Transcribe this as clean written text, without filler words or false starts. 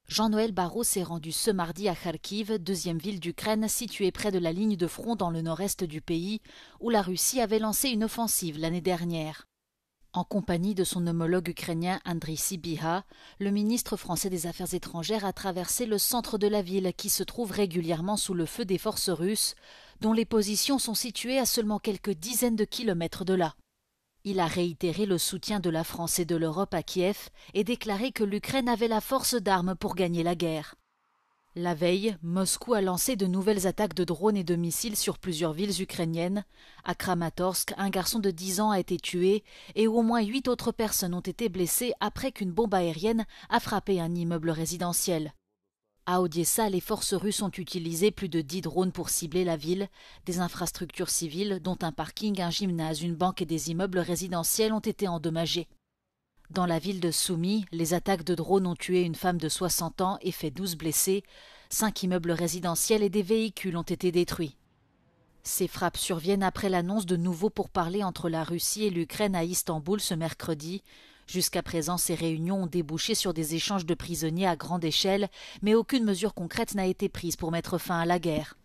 Jean-Noël Barrot s'est rendu ce mardi à Kharkiv, deuxième ville d'Ukraine située près de la ligne de front dans le nord-est du pays, où la Russie avait lancé une offensive l'année dernière. En compagnie de son homologue ukrainien Andriy Sybiha, le ministre français des Affaires étrangères a traversé le centre de la ville qui se trouve régulièrement sous le feu des forces russes, dont les positions sont situées à seulement quelques dizaines de kilomètres de là. Il a réitéré le soutien de la France et de l'Europe à Kiev et déclaré que l'Ukraine avait la force d'armes pour gagner la guerre. La veille, Moscou a lancé de nouvelles attaques de drones et de missiles sur plusieurs villes ukrainiennes. À Kramatorsk, un garçon de 10 ans a été tué et au moins 8 autres personnes ont été blessées après qu'une bombe aérienne a frappé un immeuble résidentiel. À Odessa, les forces russes ont utilisé plus de 10 drones pour cibler la ville. Des infrastructures civiles, dont un parking, un gymnase, une banque et des immeubles résidentiels ont été endommagés. Dans la ville de Soumy, les attaques de drones ont tué une femme de 60 ans et fait 12 blessés. 5 immeubles résidentiels et des véhicules ont été détruits. Ces frappes surviennent après l'annonce de nouveaux pourparlers entre la Russie et l'Ukraine à Istanbul ce mercredi. Jusqu'à présent, ces réunions ont débouché sur des échanges de prisonniers à grande échelle, mais aucune mesure concrète n'a été prise pour mettre fin à la guerre.